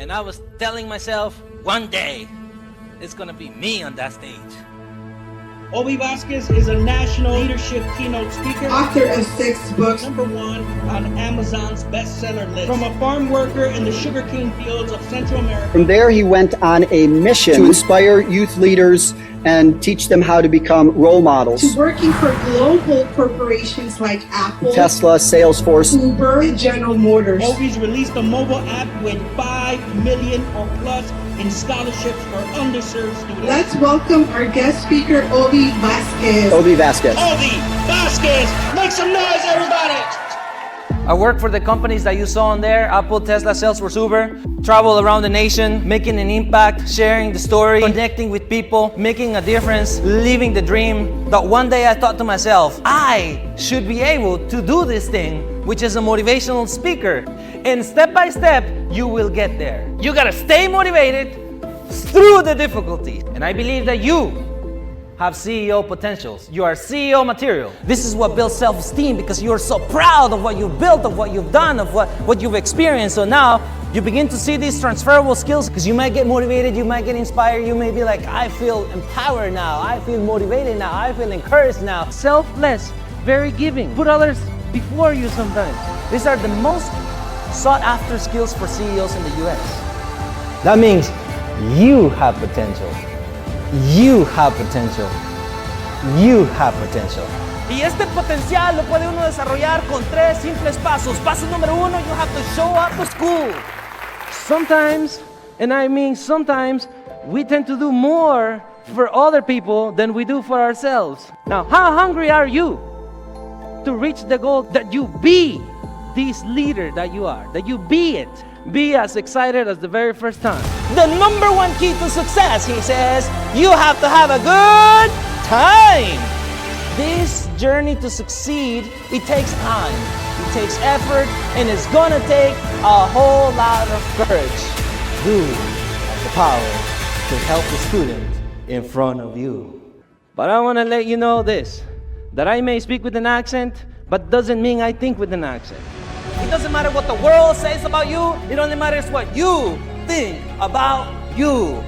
And I was telling myself, one day, it's gonna be me on that stage. Ovi Vásquez is a national leadership keynote speaker, author of 6 books, #1 on Amazon's bestseller list. From a farm worker in the sugarcane fields of Central America. From there, he went on a mission to inspire youth leaders and teach them how to become role models. To working for global corporations like Apple, Tesla, Salesforce, Uber, and General Motors. Ovi's released a mobile app with 5 million or plus in scholarships for underserved students. Let's welcome our guest speaker, Ovi Vásquez. Ovi Vásquez. Ovi Vásquez! Make some noise, everybody! I work for the companies that you saw on there, Apple, Tesla, Salesforce, Uber. Travel around the nation, making an impact, sharing the story, connecting with people, making a difference, living the dream. That one day I thought to myself, I should be able to do this thing, which is a motivational speaker. And step by step, you will get there. You gotta stay motivated through the difficulty. And I believe that you have CEO potentials. You are CEO material. This is what builds self-esteem because you're so proud of what you've built, of what you've done, of what you've experienced. So now you begin to see these transferable skills because you might get motivated, you might get inspired, you may be like, I feel empowered now, I feel motivated now, I feel encouraged now. Selfless, very giving. Put others before you sometimes. These are the most sought after skills for CEOs in the US. That means you have potential. You have potential. You have potential. Y este potencial lo puede uno desarrollar con 3 simples pasos. Paso número 1, you have to show up to school. Sometimes, and I mean sometimes, we tend to do more for other people than we do for ourselves. Now, how hungry are you to reach the goal that you be this leader that you are, that you be it? Be as excited as the very first time. The #1 key to success, he says, you have to have a good time. This journey to succeed, it takes time, it takes effort, and it's gonna take a whole lot of courage. You have the power to help the student in front of you. But I wanna let you know this, that I may speak with an accent, but doesn't mean I think with an accent. It doesn't matter what the world says about you. It only matters what you think about you.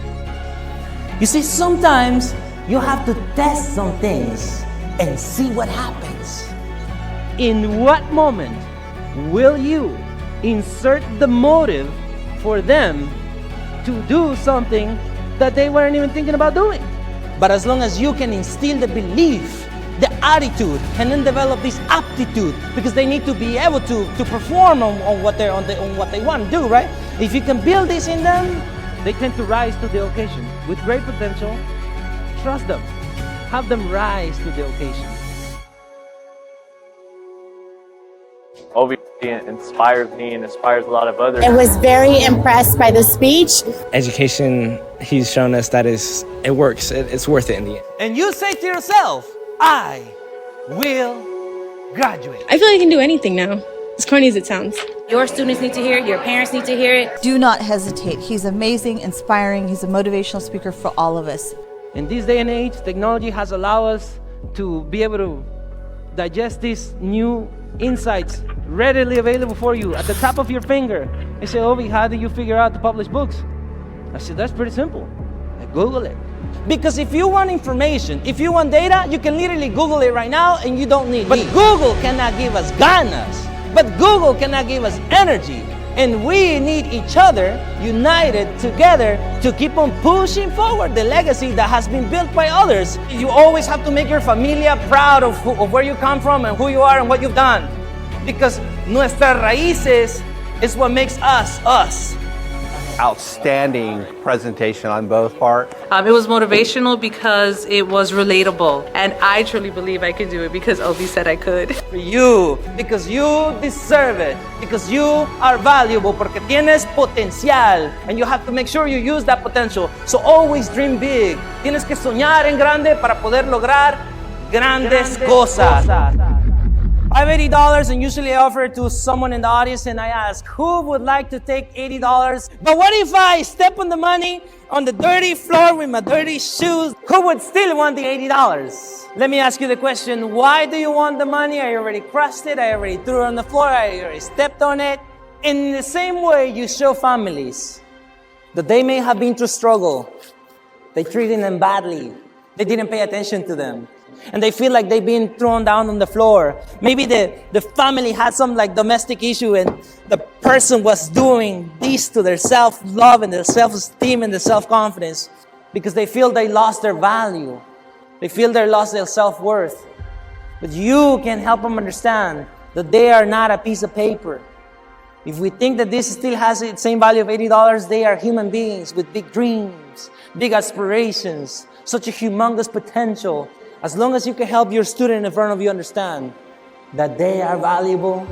You see, sometimes you have to test some things and see what happens. In what moment will you insert the motive for them to do something that they weren't even thinking about doing? But as long as you can instill the belief, the attitude, and then develop this aptitude, because they need to be able to perform on what they want to do, right? If you can build this in them, they tend to rise to the occasion. With great potential, trust them. Have them rise to the occasion. Ovi inspires me and inspires a lot of others. I was very impressed by the speech. Education, he's shown us that it works. It's worth it in the end. And you say to yourself, I will graduate. I feel like I can do anything now, as corny as it sounds. Your students need to hear it, your parents need to hear it. Do not hesitate. He's amazing, inspiring. He's a motivational speaker for all of us. In this day and age, technology has allowed us to be able to digest these new insights readily available for you at the top of your finger. They say, Ovi, how do you figure out to publish books? I said, that's pretty simple. I Google it. Because if you want information, if you want data, you can literally Google it right now and you don't need me. But Google cannot give us ganas. But Google cannot give us energy. And we need each other united together to keep on pushing forward the legacy that has been built by others. You always have to make your familia proud of where you come from and who you are and what you've done. Because nuestras raíces is what makes us, us. Outstanding presentation on both parts. It was motivational because it was relatable, and I truly believe I can do it because Ovi said I could. For you, because you deserve it, because you are valuable, porque tienes potencial, and you have to make sure you use that potential. So always dream big. Tienes que soñar en grande para poder lograr grandes cosas. I have $80 and usually I offer it to someone in the audience and I ask, who would like to take $80? But what if I step on the money on the dirty floor with my dirty shoes? Who would still want the $80? Let me ask you the question, why do you want the money? I already crushed it, I already threw it on the floor, I already stepped on it. In the same way you show families that they may have been through struggle. They treated them badly. They didn't pay attention to them. And they feel like they've been thrown down on the floor. Maybe the family had some like domestic issue and the person was doing this to their self-love and their self-esteem and their self-confidence because they feel they lost their value. They feel they lost their self-worth. But you can help them understand that they are not a piece of paper. If we think that this still has the same value of $80, they are human beings with big dreams, big aspirations, such a humongous potential. As long as you can help your student in front of you understand that they are valuable,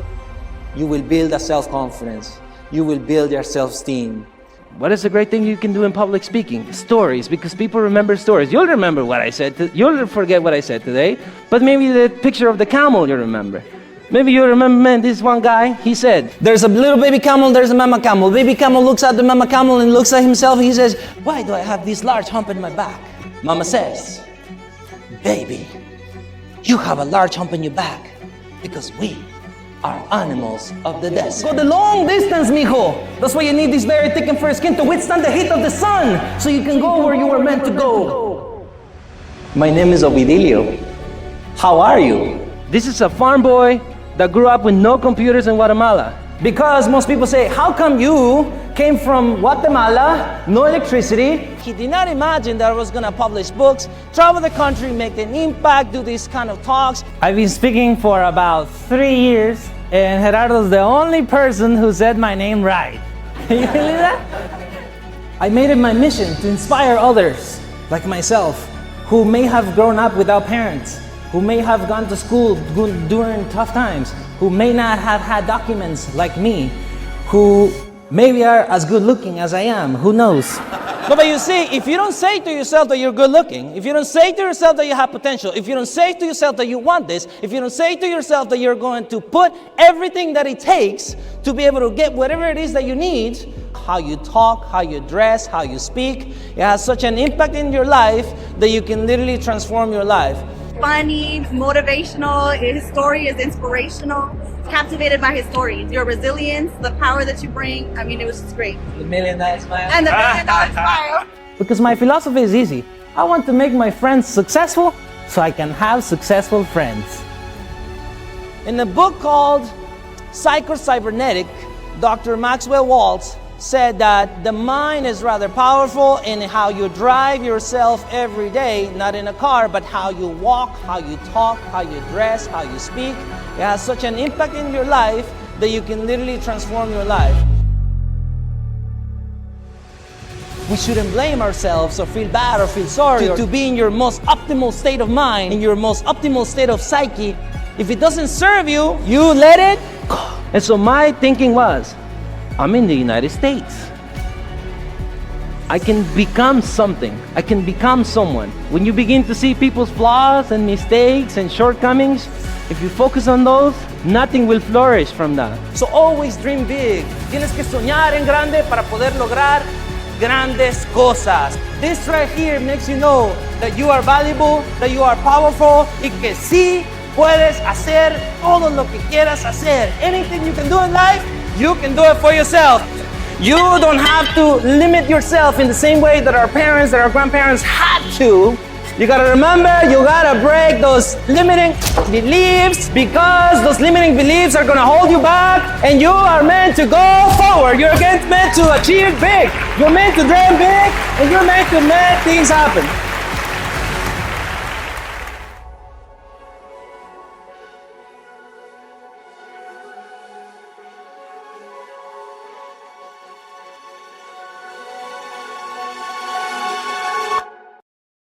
you will build a self-confidence. You will build your self-esteem. What is the great thing you can do in public speaking? Stories, because people remember stories. You'll remember what I said. You'll forget what I said today, but maybe the picture of the camel you'll remember. Maybe you remember, man, this one guy, he said, there's a little baby camel, there's a mama camel. Baby camel looks at the mama camel and looks at himself and he says, why do I have this large hump in my back? Mama says, baby, you have a large hump in your back because we are animals of the desert. Go the long distance, mijo. That's why you need this very thick and fur skin to withstand the heat of the sun so you can go where you were meant to go. My name is Ovidilio. How are you? This is a farm boy that grew up with no computers in Guatemala. Because most people say, how come you came from Guatemala, no electricity? He did not imagine that I was gonna publish books, travel the country, make an impact, do these kind of talks. I've been speaking for about 3 years, and Gerardo's the only person who said my name right. You believe that? I made it my mission to inspire others, like myself, who may have grown up without parents, who may have gone to school during tough times, who may not have had documents like me, who maybe are as good looking as I am, who knows? No, but you see, if you don't say to yourself that you're good looking, if you don't say to yourself that you have potential, if you don't say to yourself that you want this, if you don't say to yourself that you're going to put everything that it takes to be able to get whatever it is that you need, how you talk, how you dress, how you speak, it has such an impact in your life that you can literally transform your life. Funny, motivational, his story is inspirational. Captivated by his story, your resilience, the power that you bring. I mean, it was just great. The $1 million smile. And the $1 million smile. Because my philosophy is easy. I want to make my friends successful so I can have successful friends. In a book called Psycho-Cybernetic, Dr. Maxwell Waltz said that the mind is rather powerful in how you drive yourself every day, not in a car, but how you walk, how you talk, how you dress, how you speak. It has such an impact in your life that you can literally transform your life. We shouldn't blame ourselves or feel bad or feel sorry to be in your most optimal state of mind, in your most optimal state of psyche. If it doesn't serve you, you let it go. And so my thinking was, I'm in the United States. I can become something. I can become someone. When you begin to see people's flaws and mistakes and shortcomings, if you focus on those, nothing will flourish from that. So always dream big. Tienes que soñar en grande para poder lograr grandes cosas. This right here makes you know that you are valuable, that you are powerful, y que sí puedes hacer todo lo que quieras hacer. Anything you can do in life, you can do it for yourself. You don't have to limit yourself in the same way that our parents, that our grandparents had to. You gotta remember, you gotta break those limiting beliefs because those limiting beliefs are gonna hold you back and you are meant to go forward. You're meant to achieve big. You're meant to dream big and you're meant to make things happen.